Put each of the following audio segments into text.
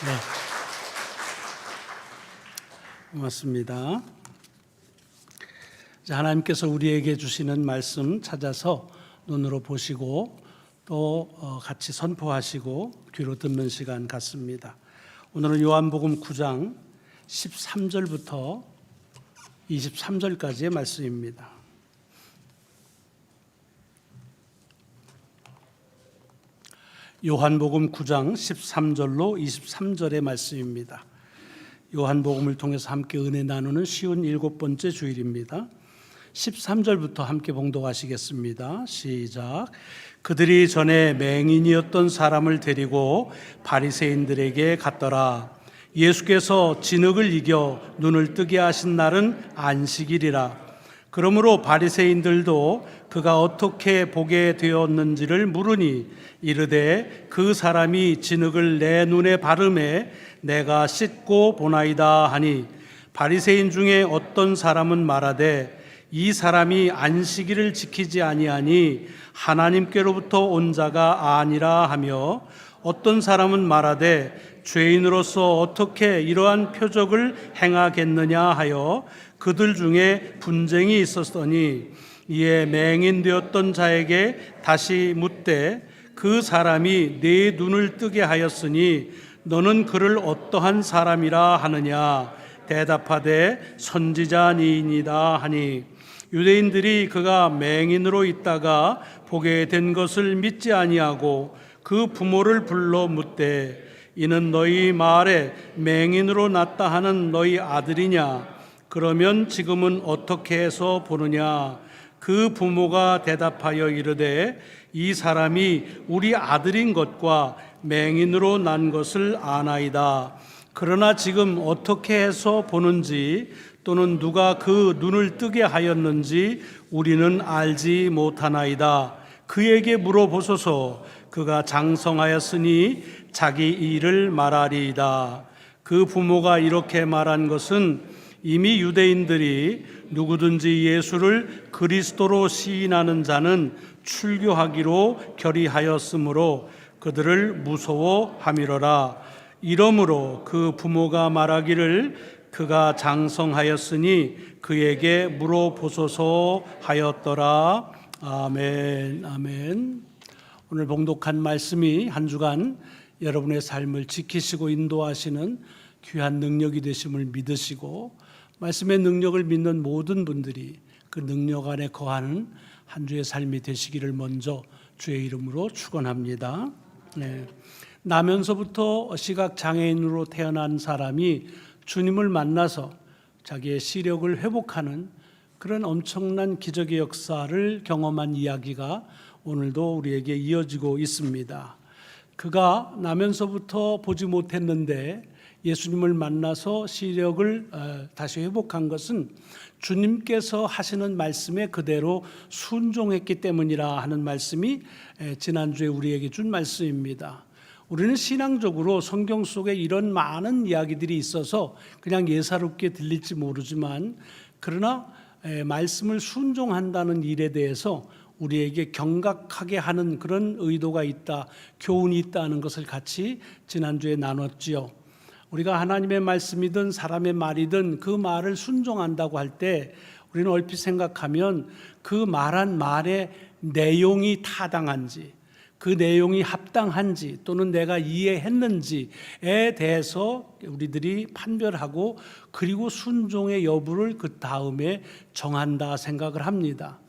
네, 고맙습니다. 하나님께서 우리에게 주시는 말씀 찾아서 눈으로 보시고 또 같이 선포하시고 귀로 듣는 시간 갖습니다. 오늘은 요한복음 9장 13절부터 23절까지의 말씀입니다. 요한복음 9장 13절로 23절의 말씀입니다. 요한복음을 통해서 함께 은혜 나누는 쉬운 7번째 주일입니다. 13절부터 함께 봉독하시겠습니다. 시작. 그들이 전에 맹인이었던 사람을 데리고 바리새인들에게 갔더라. 예수께서 진흙을 이겨 눈을 뜨게 하신 날은 안식일이라. 그러므로 바리새인들도 그가 어떻게 보게 되었는지를 물으니 이르되 그 사람이 진흙을 내 눈에 바르매 내가 씻고 보나이다 하니, 바리새인 중에 어떤 사람은 말하되 이 사람이 안식일을 지키지 아니하니 하나님께로부터 온 자가 아니라 하며, 어떤 사람은 말하되 죄인으로서 어떻게 이러한 표적을 행하겠느냐 하여 그들 중에 분쟁이 있었더니, 이에 맹인 되었던 자에게 다시 묻되 그 사람이 네 눈을 뜨게 하였으니 너는 그를 어떠한 사람이라 하느냐. 대답하되 선지자니이다 하니, 유대인들이 그가 맹인으로 있다가 보게 된 것을 믿지 아니하고 그 부모를 불러 묻되 이는 너희 말에 맹인으로 났다 하는 너희 아들이냐? 그러면 지금은 어떻게 해서 보느냐? 그 부모가 대답하여 이르되 이 사람이 우리 아들인 것과 맹인으로 난 것을 아나이다. 그러나 지금 어떻게 해서 보는지 또는 누가 그 눈을 뜨게 하였는지 우리는 알지 못하나이다. 그에게 물어보소서. 그가 장성하였으니 자기 일을 말하리이다. 그 부모가 이렇게 말한 것은 이미 유대인들이 누구든지 예수를 그리스도로 시인하는 자는 출교하기로 결의하였으므로 그들을 무서워함이로라. 이러므로 그 부모가 말하기를 그가 장성하였으니 그에게 물어보소서 하였더라. 아멘. 아멘. 오늘 봉독한 말씀이 한 주간 여러분의 삶을 지키시고 인도하시는 귀한 능력이 되심을 믿으시고, 말씀의 능력을 믿는 모든 분들이 그 능력 안에 거하는 한 주의 삶이 되시기를 먼저 주의 이름으로 축원합니다. 네. 나면서부터 시각장애인으로 태어난 사람이 주님을 만나서 자기의 시력을 회복하는 그런 엄청난 기적의 역사를 경험한 이야기가 오늘도 우리에게 이어지고 있습니다. 그가 나면서부터 보지 못했는데 예수님을 만나서 시력을 다시 회복한 것은 주님께서 하시는 말씀에 그대로 순종했기 때문이라 하는 말씀이 지난주에 우리에게 준 말씀입니다. 우리는 신앙적으로 성경 속에 이런 많은 이야기들이 있어서 그냥 예사롭게 들릴지 모르지만, 그러나 말씀을 순종한다는 일에 대해서 우리에게 경각하게 하는 그런 의도가 있다, 교훈이 있다는 것을 같이 지난주에 나눴지요. 우리가 하나님의 말씀이든 사람의 말이든 그 말을 순종한다고 할 때 우리는 얼핏 생각하면 그 말한 말의 내용이 타당한지, 그 내용이 합당한지 또는 내가 이해했는지에 대해서 우리들이 판별하고 그리고 순종의 여부를 그 다음에 정한다 생각을 합니다.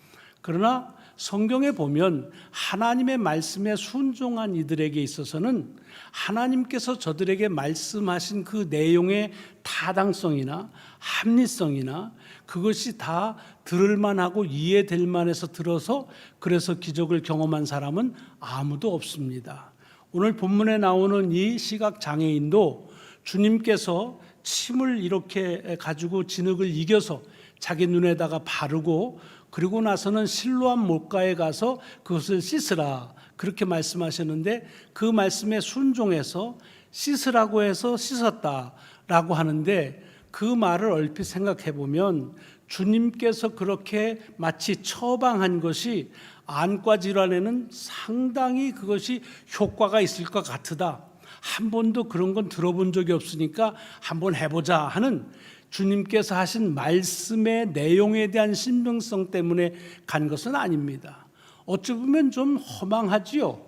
그러나 성경에 보면 하나님의 말씀에 순종한 이들에게 있어서는 하나님께서 저들에게 말씀하신 그 내용의 타당성이나 합리성이나 그것이 다 들을 만하고 이해될 만해서 들어서 그래서 기적을 경험한 사람은 아무도 없습니다. 오늘 본문에 나오는 이 시각장애인도 주님께서 침을 이렇게 가지고 진흙을 이겨서 자기 눈에다가 바르고 그리고 나서는 실로암 못가에 가서 그것을 씻으라 그렇게 말씀하셨는데, 그 말씀에 순종해서 씻으라고 해서 씻었다라고 하는데, 그 말을 얼핏 생각해 보면 주님께서 그렇게 마치 처방한 것이 안과 질환에는 상당히 그것이 효과가 있을 것 같으다. 한 번도 그런 건 들어본 적이 없으니까 한번 해보자 하는 주님께서 하신 말씀의 내용에 대한 신빙성 때문에 간 것은 아닙니다. 어찌 보면 좀 허망하지요.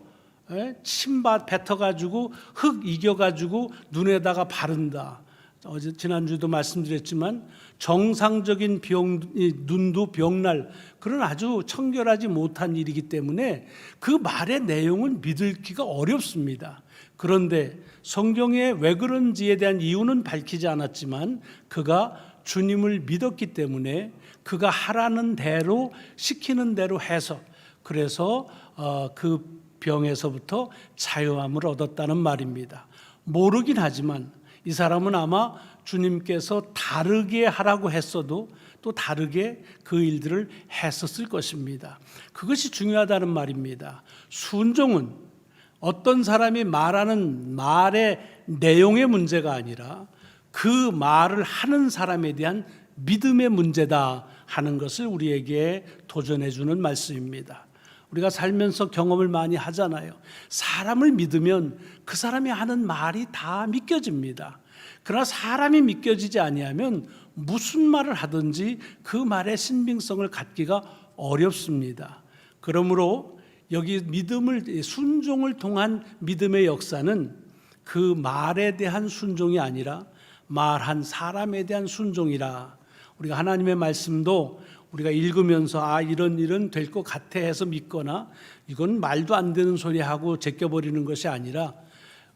침밭 뱉어가지고 흙 이겨가지고 눈에다가 바른다. 어제 지난주도 말씀드렸지만 정상적인 눈도 병날 그런 아주 청결하지 못한 일이기 때문에 그 말의 내용은 믿기가 어렵습니다. 그런데 성경에 왜 그런지에 대한 이유는 밝히지 않았지만 그가 주님을 믿었기 때문에 그가 하라는 대로 시키는 대로 해서 그래서 그 병에서부터 자유함을 얻었다는 말입니다. 모르긴 하지만 이 사람은 아마 주님께서 다르게 하라고 했어도 또 다르게 그 일들을 했었을 것입니다. 그것이 중요하다는 말입니다. 순종은 어떤 사람이 말하는 말의 내용의 문제가 아니라 그 말을 하는 사람에 대한 믿음의 문제다 하는 것을 우리에게 도전해 주는 말씀입니다. 우리가 살면서 경험을 많이 하잖아요. 사람을 믿으면 그 사람이 하는 말이 다 믿겨집니다. 그러나 사람이 믿겨지지 아니하면 무슨 말을 하든지 그 말의 신빙성을 갖기가 어렵습니다. 그러므로 여기 순종을 통한 믿음의 역사는 그 말에 대한 순종이 아니라 말한 사람에 대한 순종이라. 우리가 하나님의 말씀도 우리가 읽으면서 이런 일은 될 것 같아 해서 믿거나 이건 말도 안 되는 소리하고 제껴버리는 것이 아니라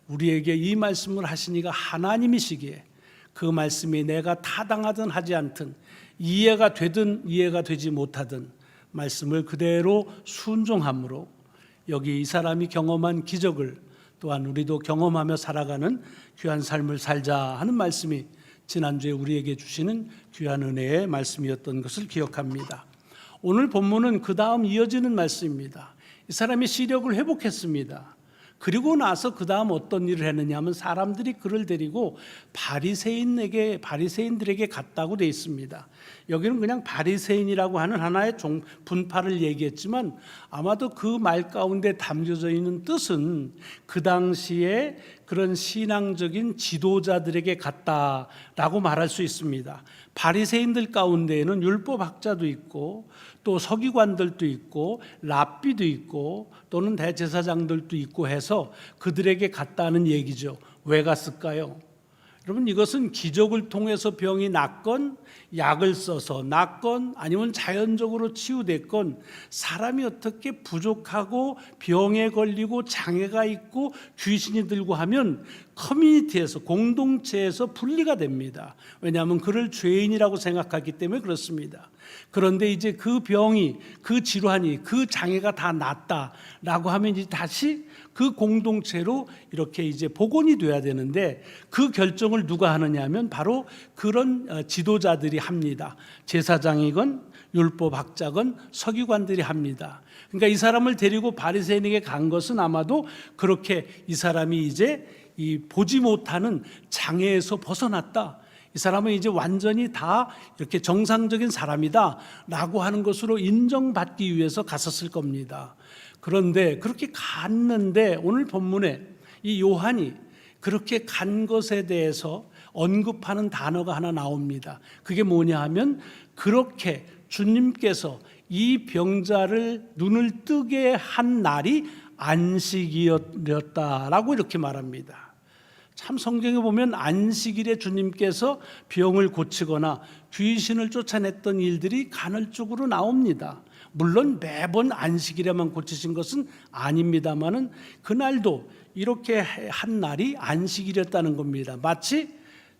우리에게 이 말씀을 하시니가 하나님이시기에 그 말씀이 내가 타당하든 하지 않든 이해가 되든 이해가 되지 못하든 말씀을 그대로 순종함으로 여기 이 사람이 경험한 기적을 또한 우리도 경험하며 살아가는 귀한 삶을 살자 하는 말씀이 지난주에 우리에게 주시는 귀한 은혜의 말씀이었던 것을 기억합니다. 오늘 본문은 그 다음 이어지는 말씀입니다. 이 사람이 시력을 회복했습니다. 그리고 나서 그 다음 어떤 일을 했느냐 하면 사람들이 그를 데리고 바리새인들에게 갔다고 되어 있습니다. 여기는 그냥 바리새인이라고 하는 하나의 분파를 얘기했지만 아마도 그 말 가운데 담겨져 있는 뜻은 그 당시에 그런 신앙적인 지도자들에게 갔다라고 말할 수 있습니다. 바리새인들 가운데에는 율법학자도 있고 또 서기관들도 있고 랍비도 있고 또는 대제사장들도 있고 해서 그들에게 갔다는 얘기죠. 왜 갔을까요? 여러분, 이것은 기적을 통해서 병이 낫건 약을 써서 낫건 아니면 자연적으로 치유됐건 사람이 어떻게 부족하고 병에 걸리고 장애가 있고 귀신이 들고 하면 커뮤니티에서 공동체에서 분리가 됩니다. 왜냐하면 그를 죄인이라고 생각하기 때문에 그렇습니다. 그런데 이제 그 병이 그 질환이 그 장애가 다 낫다라고 하면 이제 다시 그 공동체로 이렇게 이제 복원이 돼야 되는데 그 결정을 누가 하느냐 하면 바로 그런 지도자들이 합니다. 제사장이건 율법학자건 서기관들이 합니다. 그러니까 이 사람을 데리고 바리새인에게 간 것은 아마도 그렇게 이 사람이 이제 이 보지 못하는 장애에서 벗어났다. 이 사람은 이제 완전히 다 이렇게 정상적인 사람이다 라고 하는 것으로 인정받기 위해서 갔었을 겁니다. 그런데 그렇게 갔는데 오늘 본문에 이 요한이 그렇게 간 것에 대해서 언급하는 단어가 하나 나옵니다. 그게 뭐냐 하면 그렇게 주님께서 이 병자를 눈을 뜨게 한 날이 안식이었다라고 이렇게 말합니다. 참 성경에 보면 안식일에 주님께서 병을 고치거나 귀신을 쫓아냈던 일들이 간헐적으로 나옵니다. 물론 매번 안식일에만 고치신 것은 아닙니다만은 그날도 이렇게 한 날이 안식일이었다는 겁니다. 마치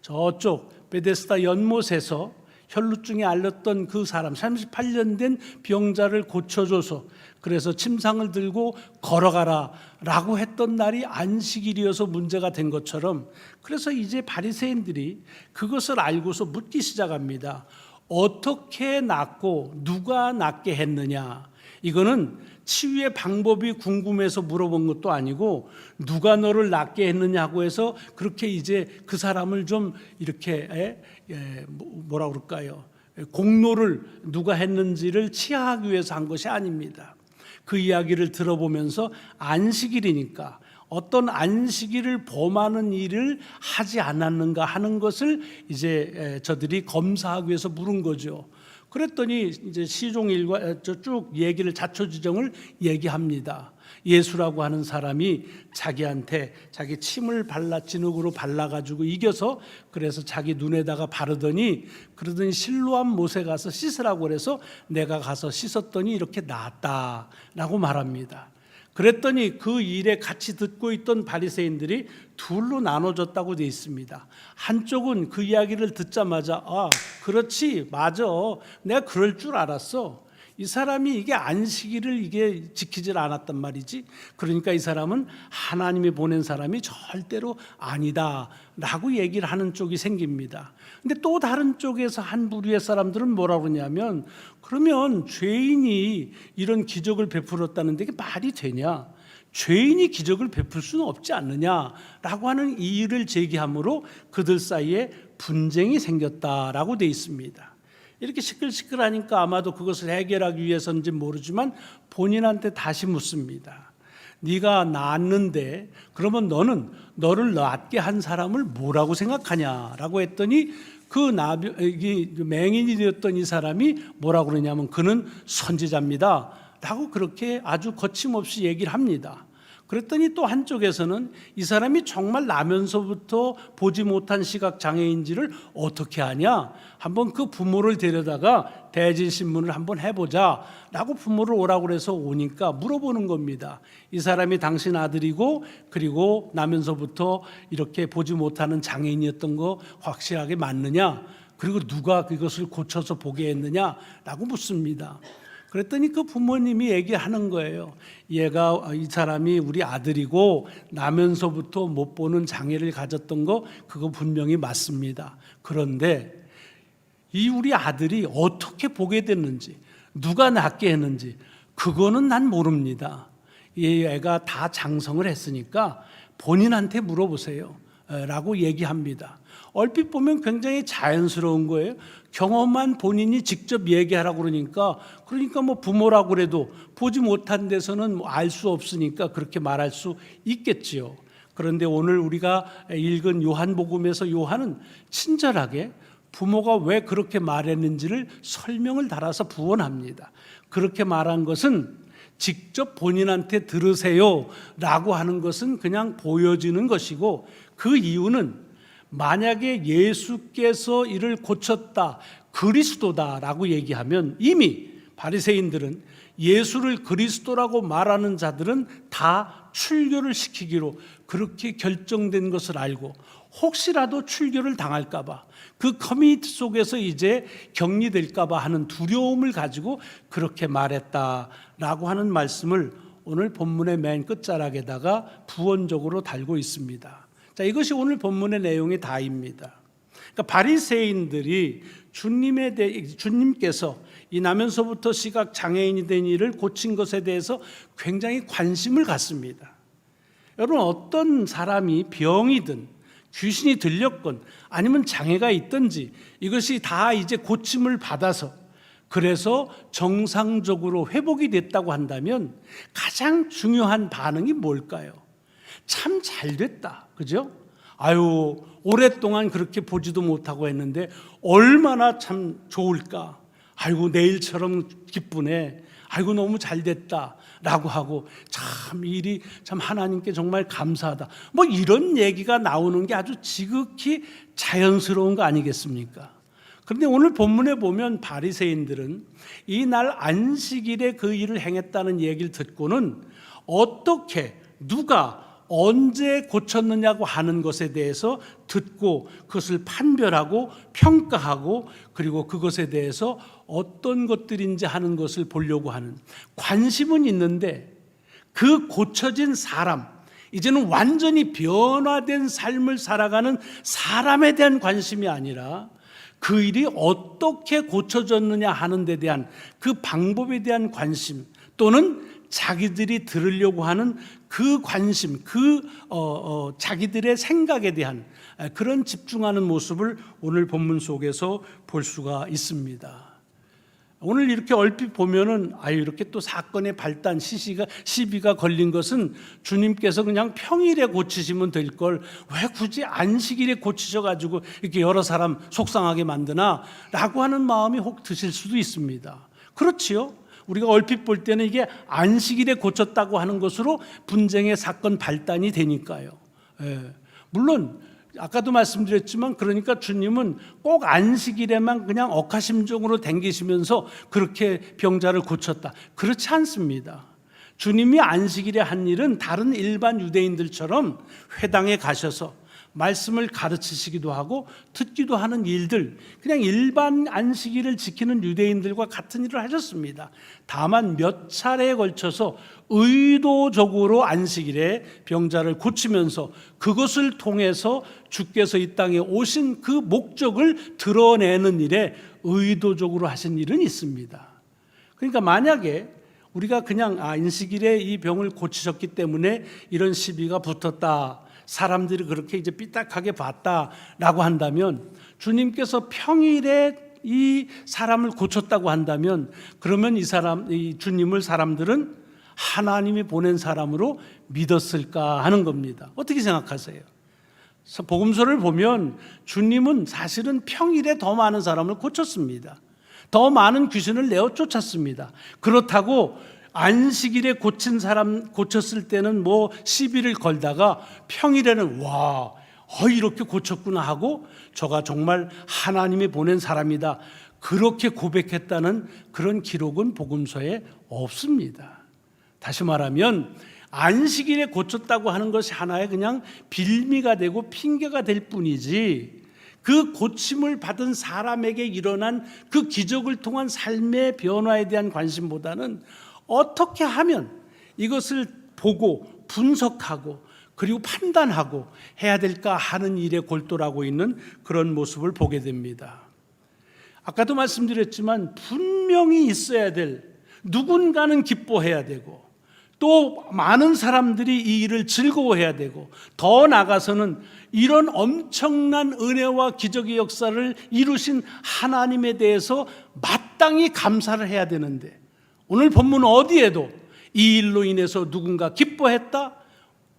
저쪽 베데스다 연못에서 혈루증에 앓렸던 그 사람 38년 된 병자를 고쳐줘서 그래서 침상을 들고 걸어가라 라고 했던 날이 안식일이어서 문제가 된 것처럼 그래서 이제 바리새인들이 그것을 알고서 묻기 시작합니다. 어떻게 낫고 누가 낫게 했느냐. 이거는 치유의 방법이 궁금해서 물어본 것도 아니고 누가 너를 낫게 했느냐고 해서 그렇게 이제 그 사람을 좀 이렇게 뭐라 그럴까요? 공로를 누가 했는지를 치하하기 위해서 한 것이 아닙니다. 그 이야기를 들어보면서 안식일이니까 어떤 안식일을 범하는 일을 하지 않았는가 하는 것을 이제 저들이 검사하기 위해서 물은 거죠. 그랬더니 이제 시종일관 쭉 얘기를 자초지종을 얘기합니다. 예수라고 하는 사람이 자기한테 자기 침을 진흙으로 발라가지고 이겨서 그래서 자기 눈에다가 바르더니 그러더니 실로암 못에 가서 씻으라고 그래서 내가 가서 씻었더니 이렇게 나았다라고 말합니다. 그랬더니 그 일에 같이 듣고 있던 바리새인들이 둘로 나눠졌다고 되어 있습니다. 한쪽은 그 이야기를 듣자마자 그렇지, 맞아, 내가 그럴 줄 알았어. 이 사람이 이게 안식일을 이게 지키질 않았단 말이지. 그러니까 이 사람은 하나님이 보낸 사람이 절대로 아니다라고 얘기를 하는 쪽이 생깁니다. 근데 또 다른 쪽에서 한 부류의 사람들은 뭐라고 그러냐면, 그러면 죄인이 이런 기적을 베풀었다는데 이게 말이 되냐? 죄인이 기적을 베풀 수는 없지 않느냐라고 하는 이의를 제기함으로 그들 사이에 분쟁이 생겼다라고 되어 있습니다. 이렇게 시끌시끌하니까 아마도 그것을 해결하기 위해서인지 모르지만 본인한테 다시 묻습니다. 네가 낳았는데 그러면 너를 낳게 한 사람을 뭐라고 생각하냐라고 했더니 맹인이 되었던 이 사람이 뭐라고 그러냐면 그는 선지자입니다 라고 그렇게 아주 거침없이 얘기를 합니다. 그랬더니 또 한쪽에서는 이 사람이 정말 나면서부터 보지 못한 시각장애인지를 어떻게 하냐, 한번 그 부모를 데려다가 대질신문을 한번 해보자 라고 부모를 오라고 해서 오니까 물어보는 겁니다. 이 사람이 당신 아들이고 그리고 나면서부터 이렇게 보지 못하는 장애인이었던 거 확실하게 맞느냐, 그리고 누가 그것을 고쳐서 보게 했느냐 라고 묻습니다. 그랬더니 그 부모님이 얘기하는 거예요. 이 사람이 우리 아들이고 나면서부터 못 보는 장애를 가졌던 거 그거 분명히 맞습니다. 그런데 이 우리 아들이 어떻게 보게 됐는지, 누가 낳게 했는지 그거는 난 모릅니다. 이 애가 다 장성을 했으니까 본인한테 물어보세요 라고 얘기합니다. 얼핏 보면 굉장히 자연스러운 거예요. 경험한 본인이 직접 얘기하라고 그러니까 뭐 부모라고 그래도 보지 못한 데서는 알 수 없으니까 그렇게 말할 수 있겠지요. 그런데 오늘 우리가 읽은 요한복음에서 요한은 친절하게 부모가 왜 그렇게 말했는지를 설명을 달아서 부언합니다. 그렇게 말한 것은 직접 본인한테 들으세요 라고 하는 것은 그냥 보여지는 것이고, 그 이유는 만약에 예수께서 이를 고쳤다, 그리스도다라고 얘기하면 이미 바리새인들은 예수를 그리스도라고 말하는 자들은 다 출교를 시키기로 그렇게 결정된 것을 알고, 혹시라도 출교를 당할까 봐, 그 커뮤니티 속에서 이제 격리될까 봐 하는 두려움을 가지고 그렇게 말했다라고 하는 말씀을 오늘 본문의 맨 끝자락에다가 부언적으로 달고 있습니다. 자, 이것이 오늘 본문의 내용이 다입니다. 그러니까 바리새인들이 주님께서 이 나면서부터 시각 장애인이 된 이를 고친 것에 대해서 굉장히 관심을 갖습니다. 여러분, 어떤 사람이 병이든 귀신이 들렸건 아니면 장애가 있든지 이것이 다 이제 고침을 받아서 그래서 정상적으로 회복이 됐다고 한다면 가장 중요한 반응이 뭘까요? 참 잘 됐다, 그죠? 아유, 오랫동안 그렇게 보지도 못하고 했는데 얼마나 참 좋을까? 아이고, 내일처럼 기쁘네. 아이고, 너무 잘 됐다 라고 하고, 참 일이 참 하나님께 정말 감사하다, 뭐 이런 얘기가 나오는 게 아주 지극히 자연스러운 거 아니겠습니까? 그런데 오늘 본문에 보면 바리새인들은 이날 안식일에 그 일을 행했다는 얘기를 듣고는 어떻게, 누가, 언제 고쳤느냐고 하는 것에 대해서 듣고 그것을 판별하고 평가하고 그리고 그것에 대해서 어떤 것들인지 하는 것을 보려고 하는 관심은 있는데, 그 고쳐진 사람, 이제는 완전히 변화된 삶을 살아가는 사람에 대한 관심이 아니라 그 일이 어떻게 고쳐졌느냐 하는 데 대한 그 방법에 대한 관심, 또는 자기들이 들으려고 하는 그 관심, 자기들의 생각에 대한 그런 집중하는 모습을 오늘 본문 속에서 볼 수가 있습니다. 오늘 이렇게 얼핏 보면은 이렇게 또 사건의 발단 시비가 걸린 것은 주님께서 그냥 평일에 고치시면 될 걸 왜 굳이 안식일에 고치셔 가지고 이렇게 여러 사람 속상하게 만드나라고 하는 마음이 혹 드실 수도 있습니다. 그렇지요. 우리가 얼핏 볼 때는 이게 안식일에 고쳤다고 하는 것으로 분쟁의 사건 발단이 되니까요. 물론 아까도 말씀드렸지만 그러니까 주님은 꼭 안식일에만 그냥 억하심종으로 댕기시면서 그렇게 병자를 고쳤다. 그렇지 않습니다. 주님이 안식일에 한 일은 다른 일반 유대인들처럼 회당에 가셔서 말씀을 가르치시기도 하고 듣기도 하는 일들, 그냥 일반 안식일을 지키는 유대인들과 같은 일을 하셨습니다. 다만 몇 차례에 걸쳐서 의도적으로 안식일에 병자를 고치면서 그것을 통해서 주께서 이 땅에 오신 그 목적을 드러내는 일에 의도적으로 하신 일은 있습니다. 그러니까 만약에 우리가 그냥 안식일에 이 병을 고치셨기 때문에 이런 시비가 붙었다, 사람들이 그렇게 이제 삐딱하게 봤다라고 한다면, 주님께서 평일에 이 사람을 고쳤다고 한다면, 그러면 이 주님을 사람들은 하나님이 보낸 사람으로 믿었을까 하는 겁니다. 어떻게 생각하세요? 복음서를 보면 주님은 사실은 평일에 더 많은 사람을 고쳤습니다. 더 많은 귀신을 내어 쫓았습니다. 그렇다고 안식일에 고쳤을 때는 뭐 시비를 걸다가 평일에는 이렇게 고쳤구나 하고 저가 정말 하나님이 보낸 사람이다, 그렇게 고백했다는 그런 기록은 복음서에 없습니다. 다시 말하면 안식일에 고쳤다고 하는 것이 하나의 그냥 빌미가 되고 핑계가 될 뿐이지, 그 고침을 받은 사람에게 일어난 그 기적을 통한 삶의 변화에 대한 관심보다는 어떻게 하면 이것을 보고 분석하고 그리고 판단하고 해야 될까 하는 일에 골똘하고 있는 그런 모습을 보게 됩니다. 아까도 말씀드렸지만 분명히 있어야 될, 누군가는 기뻐해야 되고 또 많은 사람들이 이 일을 즐거워해야 되고, 더 나아가서는 이런 엄청난 은혜와 기적의 역사를 이루신 하나님에 대해서 마땅히 감사를 해야 되는데, 오늘 본문 어디에도 이 일로 인해서 누군가 기뻐했다,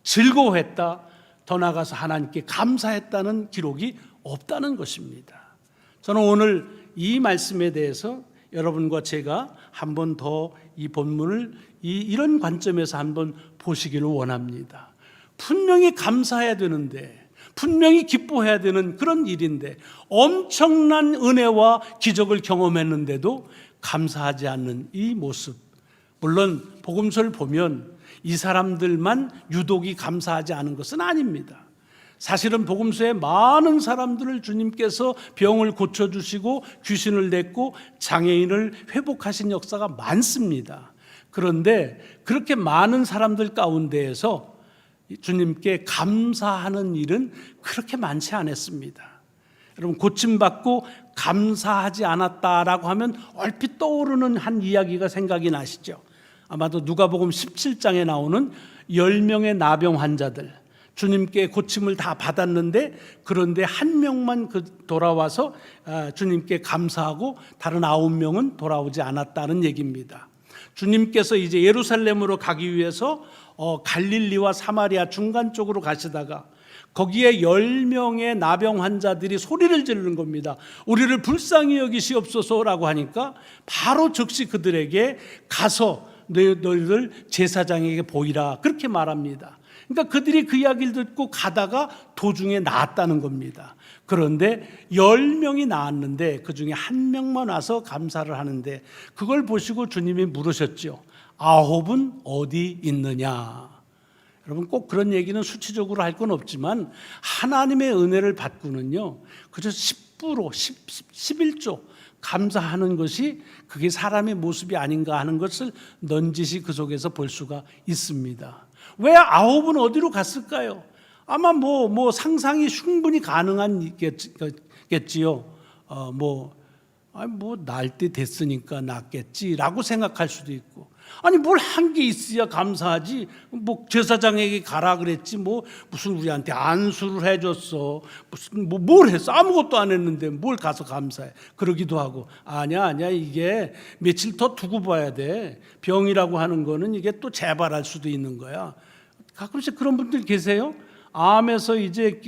즐거워했다, 더 나아가서 하나님께 감사했다는 기록이 없다는 것입니다. 저는 오늘 이 말씀에 대해서 여러분과 제가 한 번 더 이 본문을 이런 관점에서 한번 보시기를 원합니다. 분명히 감사해야 되는데, 분명히 기뻐해야 되는 그런 일인데, 엄청난 은혜와 기적을 경험했는데도 감사하지 않는 이 모습. 물론 복음서를 보면 이 사람들만 유독이 감사하지 않은 것은 아닙니다. 사실은 복음서에 많은 사람들을 주님께서 병을 고쳐주시고 귀신을 냈고 장애인을 회복하신 역사가 많습니다. 그런데 그렇게 많은 사람들 가운데에서 주님께 감사하는 일은 그렇게 많지 않았습니다. 여러분, 고침받고 감사하지 않았다라고 하면 얼핏 떠오르는 한 이야기가 생각이 나시죠? 아마도 누가복음 17장에 나오는 10명의 나병 환자들, 주님께 고침을 다 받았는데 그런데 한 명만 돌아와서 주님께 감사하고 다른 9명은 돌아오지 않았다는 얘기입니다. 주님께서 이제 예루살렘으로 가기 위해서 갈릴리와 사마리아 중간 쪽으로 가시다가 거기에 10명의 나병 환자들이 소리를 지르는 겁니다. 우리를 불쌍히 여기시옵소서라고 하니까 바로 즉시 그들에게 가서 너희들 제사장에게 보이라, 그렇게 말합니다. 그러니까 그들이 그 이야기를 듣고 가다가 도중에 나았다는 겁니다. 그런데 10명이 나았는데 그 중에 한 명만 와서 감사를 하는데, 그걸 보시고 주님이 물으셨죠. 9은 어디 있느냐? 여러분, 꼭 그런 얘기는 수치적으로 할 건 없지만 하나님의 은혜를 받고는요, 그저 10%, 11조 감사하는 것이 그게 사람의 모습이 아닌가 하는 것을 넌지시 그 속에서 볼 수가 있습니다. 왜 9은 어디로 갔을까요? 아마 뭐 상상이 충분히 가능하겠지요. 날 때 됐으니까 낫겠지라고 생각할 수도 있고, 아니 뭘 한 게 있어야 감사하지. 뭐 제사장에게 가라 그랬지 뭐 무슨 우리한테 안수를 해줬어. 무슨 뭘 했어. 아무것도 안 했는데 뭘 가서 감사해. 그러기도 하고 아니야 이게 며칠 더 두고 봐야 돼. 병이라고 하는 거는 이게 또 재발할 수도 있는 거야. 가끔씩 그런 분들 계세요. 암에서 이제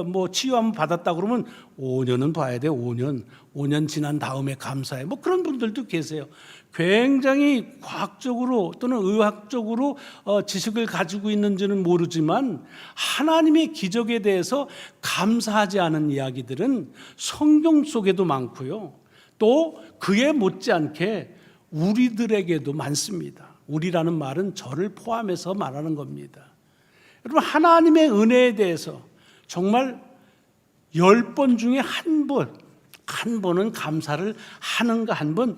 뭐 치유 한번 받았다 그러면 5년은 봐야 돼. 5년 지난 다음에 감사해. 뭐 그런 분들도 계세요. 굉장히 과학적으로 또는 의학적으로 지식을 가지고 있는지는 모르지만 하나님의 기적에 대해서 감사하지 않은 이야기들은 성경 속에도 많고요. 또 그에 못지않게 우리들에게도 많습니다. 우리라는 말은 저를 포함해서 말하는 겁니다. 여러분, 하나님의 은혜에 대해서 정말 10번 중에 한 번은 감사를 하는가 한번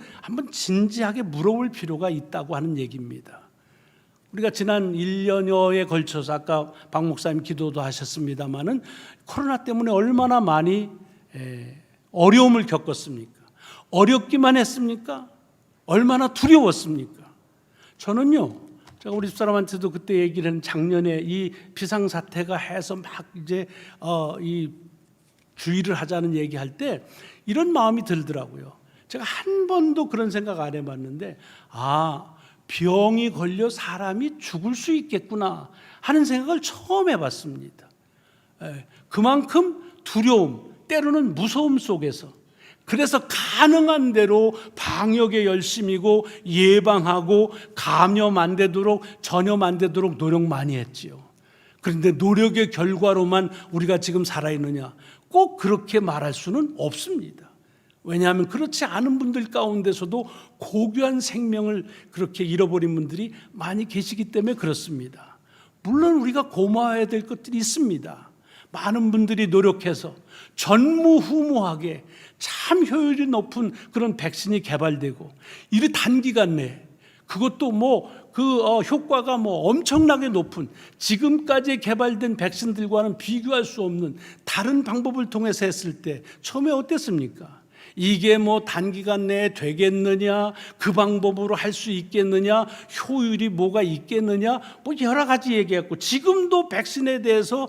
진지하게 물어볼 필요가 있다고 하는 얘기입니다. 우리가 지난 1년여에 걸쳐서 아까 박 목사님 기도도 하셨습니다마는 코로나 때문에 얼마나 많이 어려움을 겪었습니까? 어렵기만 했습니까? 얼마나 두려웠습니까? 저는요, 제가 우리 집사람한테도 그때 얘기를 했는데 작년에 이 비상사태가 해서 막 이제 이 주의를 하자는 얘기할 때 이런 마음이 들더라고요. 제가 한 번도 그런 생각 안 해봤는데 병이 걸려 사람이 죽을 수 있겠구나 하는 생각을 처음 해봤습니다. 그만큼 두려움, 때로는 무서움 속에서 그래서 가능한 대로 방역에 열심이고 예방하고 감염 안 되도록 전염 안 되도록 노력 많이 했지요. 그런데 노력의 결과로만 우리가 지금 살아있느냐? 꼭 그렇게 말할 수는 없습니다. 왜냐하면 그렇지 않은 분들 가운데서도 고귀한 생명을 그렇게 잃어버린 분들이 많이 계시기 때문에 그렇습니다. 물론 우리가 고마워해야 될 것들이 있습니다. 많은 분들이 노력해서 전무후무하게 참 효율이 높은 그런 백신이 개발되고 이 단기간 내에 그것도 효과가 엄청나게 높은 지금까지 개발된 백신들과는 비교할 수 없는 다른 방법을 통해서 했을 때 처음에 어땠습니까? 이게 단기간 내에 되겠느냐, 그 방법으로 할 수 있겠느냐, 효율이 뭐가 있겠느냐, 여러 가지 얘기했고 지금도 백신에 대해서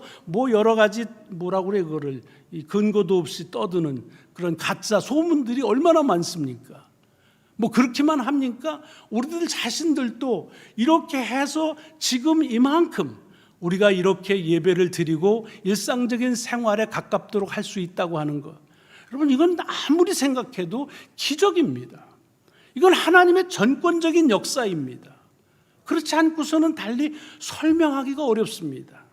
여러 가지 그거를 근거도 없이 떠드는 그런 가짜 소문들이 얼마나 많습니까? 그렇게만 합니까? 우리들 자신들도 이렇게 해서 지금 이만큼 우리가 이렇게 예배를 드리고 일상적인 생활에 가깝도록 할 수 있다고 하는 것, 여러분 이건 아무리 생각해도 기적입니다. 이건 하나님의 전권적인 역사입니다. 그렇지 않고서는 달리 설명하기가 어렵습니다.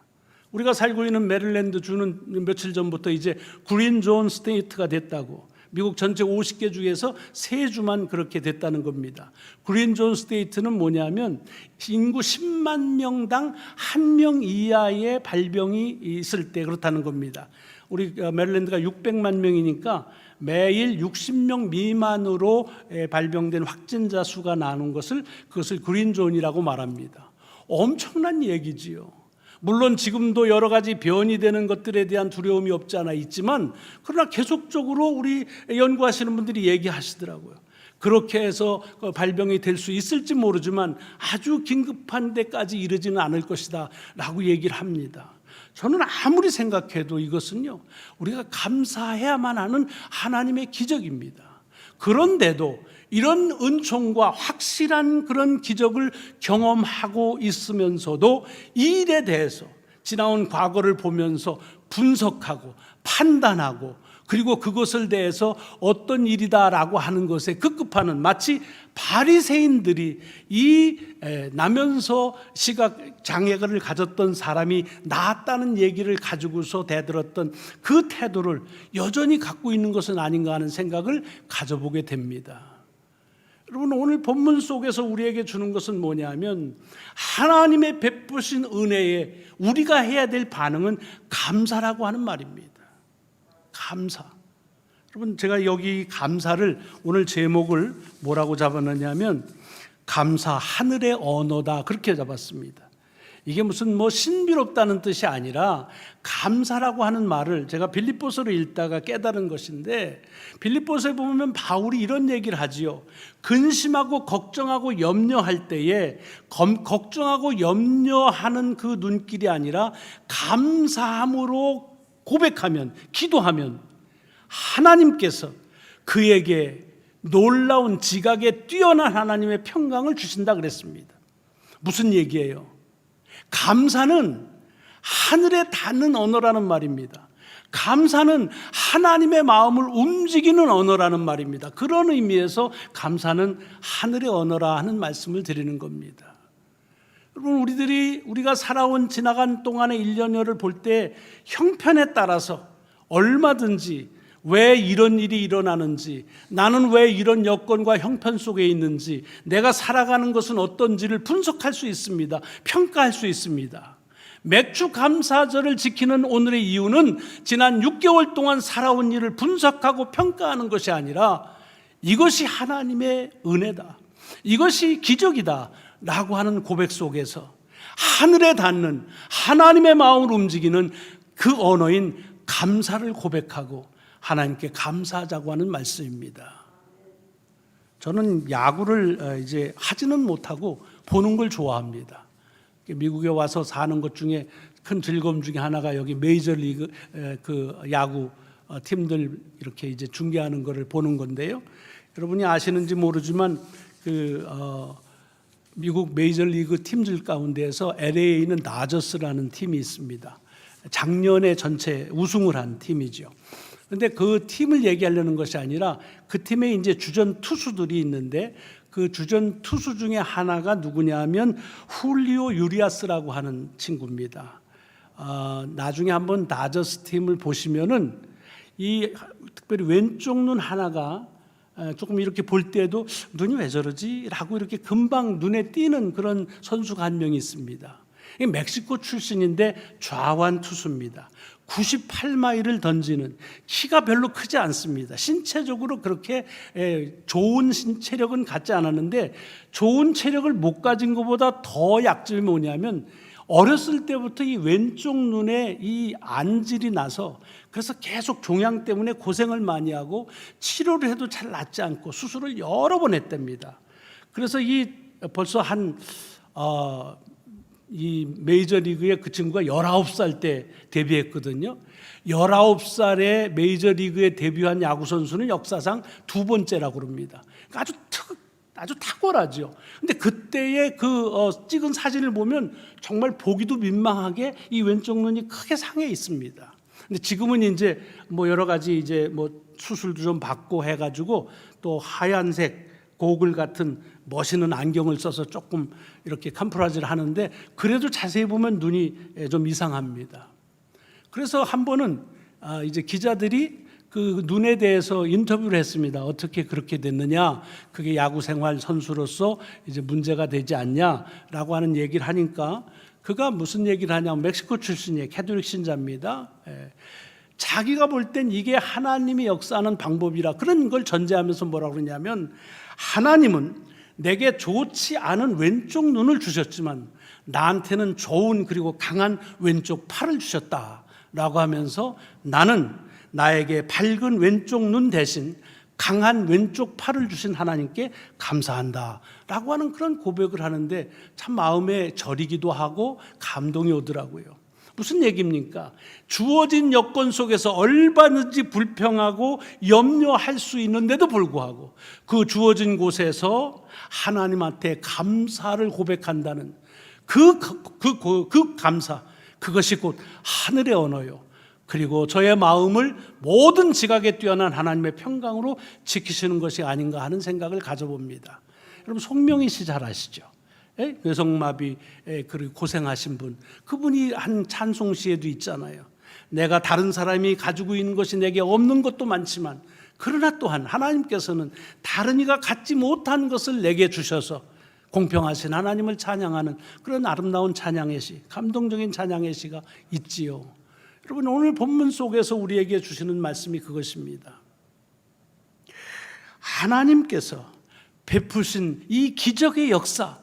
우리가 살고 있는 메릴랜드 주는 며칠 전부터 이제 그린존 스테이트가 됐다고, 미국 전체 50개 주에서 3주만 그렇게 됐다는 겁니다. 그린존 스테이트는 뭐냐면 인구 10만 명당 1명 이하의 발병이 있을 때 그렇다는 겁니다. 우리 메릴랜드가 600만 명이니까 매일 60명 미만으로 발병된 확진자 수가 나눈 그것을 그린존이라고 말합니다. 엄청난 얘기지요. 물론 지금도 여러 가지 변이 되는 것들에 대한 두려움이 없지 않아 있지만 그러나 계속적으로 우리 연구하시는 분들이 얘기하시더라고요. 그렇게 해서 발병이 될 수 있을지 모르지만 아주 긴급한 데까지 이르지는 않을 것이다 라고 얘기를 합니다. 저는 아무리 생각해도 이것은요, 우리가 감사해야만 하는 하나님의 기적입니다. 그런데도 이런 은총과 확실한 그런 기적을 경험하고 있으면서도 이 일에 대해서 지나온 과거를 보면서 분석하고 판단하고 그리고 그것을 대해서 어떤 일이다라고 하는 것에 급급하는, 마치 바리새인들이 이 나면서 시각 장애를 가졌던 사람이 나았다는 얘기를 가지고서 대들었던 그 태도를 여전히 갖고 있는 것은 아닌가 하는 생각을 가져보게 됩니다. 여러분, 오늘 본문 속에서 우리에게 주는 것은 뭐냐면 하나님의 베푸신 은혜에 우리가 해야 될 반응은 감사라고 하는 말입니다. 감사. 여러분, 제가 여기 감사를 오늘 제목을 뭐라고 잡았느냐면 감사 하늘의 언어다 그렇게 잡았습니다. 이게 무슨 뭐 신비롭다는 뜻이 아니라 감사라고 하는 말을 제가 빌립보서를 읽다가 깨달은 것인데, 빌립보서에 보면 바울이 이런 얘기를 하지요. 근심하고 걱정하고 염려할 때에 걱정하고 염려하는 그 눈길이 아니라 감사함으로 고백하면, 기도하면 하나님께서 그에게 놀라운 지각에 뛰어난 하나님의 평강을 주신다 그랬습니다. 무슨 얘기예요? 감사는 하늘에 닿는 언어라는 말입니다. 감사는 하나님의 마음을 움직이는 언어라는 말입니다. 그런 의미에서 감사는 하늘의 언어라 하는 말씀을 드리는 겁니다. 여러분, 우리가 살아온 지나간 동안의 1년여를 볼 때 형편에 따라서 얼마든지 왜 이런 일이 일어나는지, 나는 왜 이런 여건과 형편 속에 있는지, 내가 살아가는 것은 어떤지를 분석할 수 있습니다. 평가할 수 있습니다. 맥주 감사절을 지키는 오늘의 이유는 지난 6개월 동안 살아온 일을 분석하고 평가하는 것이 아니라 이것이 하나님의 은혜다, 이것이 기적이다 라고 하는 고백 속에서 하늘에 닿는 하나님의 마음을 움직이는 그 언어인 감사를 고백하고 하나님께 감사하자고 하는 말씀입니다. 저는 야구를 이제 하지는 못하고 보는 걸 좋아합니다. 미국에 와서 사는 것 중에 큰 즐거움 중에 하나가 여기 메이저리그 그 야구 팀들 이렇게 이제 중계하는 것을 보는 건데요. 여러분이 아시는지 모르지만 미국 메이저리그 팀들 가운데에서 LA에 있는 다저스라는 팀이 있습니다. 작년에 전체 우승을 한 팀이죠. 그런데 그 팀을 얘기하려는 것이 아니라 그 팀에 이제 주전 투수들이 있는데 그 주전 투수 중에 하나가 누구냐면 훌리오 유리아스라고 하는 친구입니다. 나중에 한번 다저스 팀을 보시면은 이 특별히 왼쪽 눈 하나가 조금 이렇게 볼 때도 눈이 왜 저러지? 라고 이렇게 금방 눈에 띄는 그런 선수가 한 명이 있습니다. 멕시코 출신인데 좌완 투수입니다. 98마일을 던지는, 키가 별로 크지 않습니다. 신체적으로 그렇게 좋은 신체력은 갖지 않았는데, 좋은 체력을 못 가진 것보다 더 약점이 뭐냐면 어렸을 때부터 이 왼쪽 눈에 이 안질이 나서, 그래서 계속 종양 때문에 고생을 많이 하고 치료를 해도 잘 낫지 않고 수술을 여러 번 했답니다. 그래서 벌써 이 메이저리그에 그 친구가 19살 때 데뷔했거든요. 19살에 메이저리그에 데뷔한 야구선수는 역사상 두 번째라고 그럽니다. 그러니까 아주 탁월하죠. 근데 그때의 찍은 사진을 보면 정말 보기도 민망하게 이 왼쪽 눈이 크게 상해 있습니다. 근데 지금은 이제 뭐 여러 가지 이제 뭐 수술도 좀 받고 해가지고 또 하얀색 고글 같은 멋있는 안경을 써서 조금 이렇게 캄프라지를 하는데, 그래도 자세히 보면 눈이 좀 이상합니다. 그래서 한 번은 이제 기자들이 그 눈에 대해서 인터뷰를 했습니다. 어떻게 그렇게 됐느냐, 그게 야구 생활 선수로서 이제 문제가 되지 않냐라고 하는 얘기를 하니까, 그가 무슨 얘기를 하냐면, 멕시코 출신이에요. 캐톨릭 신자입니다. 자기가 볼 땐 이게 하나님이 역사하는 방법이라 그런 걸 전제하면서 뭐라고 그러냐면, 하나님은 내게 좋지 않은 왼쪽 눈을 주셨지만 나한테는 좋은 그리고 강한 왼쪽 팔을 주셨다라고 하면서, 나는 나에게 밝은 왼쪽 눈 대신 강한 왼쪽 팔을 주신 하나님께 감사한다라고 하는 그런 고백을 하는데 참 마음에 저리기도 하고 감동이 오더라고요. 무슨 얘기입니까? 주어진 여건 속에서 얼마든지 불평하고 염려할 수 있는데도 불구하고 그 주어진 곳에서 하나님한테 감사를 고백한다는 그 감사, 그것이 곧 하늘의 언어요. 그리고 저의 마음을 모든 지각에 뛰어난 하나님의 평강으로 지키시는 것이 아닌가 하는 생각을 가져봅니다. 여러분, 송명희 씨 잘 아시죠? 뇌성마비 그리고 고생하신 분, 그분이 한 찬송시에도 있잖아요. 내가 다른 사람이 가지고 있는 것이 내게 없는 것도 많지만 그러나 또한 하나님께서는 다른 이가 갖지 못한 것을 내게 주셔서 공평하신 하나님을 찬양하는 그런 아름다운 찬양의 시, 감동적인 찬양의 시가 있지요. 여러분, 오늘 본문 속에서 우리에게 주시는 말씀이 그것입니다. 하나님께서 베푸신 이 기적의 역사,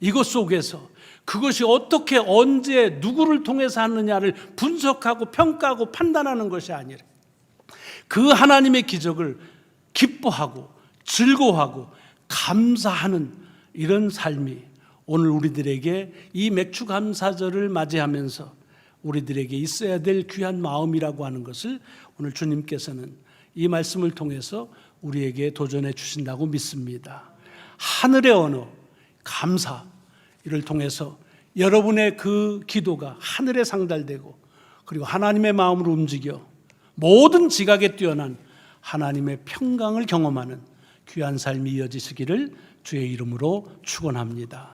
이것 속에서 그것이 어떻게 언제 누구를 통해서 하느냐를 분석하고 평가하고 판단하는 것이 아니라 그 하나님의 기적을 기뻐하고 즐거워하고 감사하는 이런 삶이 오늘 우리들에게 이 맥주 감사절을 맞이하면서 우리들에게 있어야 될 귀한 마음이라고 하는 것을 오늘 주님께서는 이 말씀을 통해서 우리에게 도전해 주신다고 믿습니다. 하늘의 언어, 감사, 이를 통해서 여러분의 그 기도가 하늘에 상달되고 그리고 하나님의 마음으로 움직여 모든 지각에 뛰어난 하나님의 평강을 경험하는 귀한 삶이 이어지시기를 주의 이름으로 축원합니다.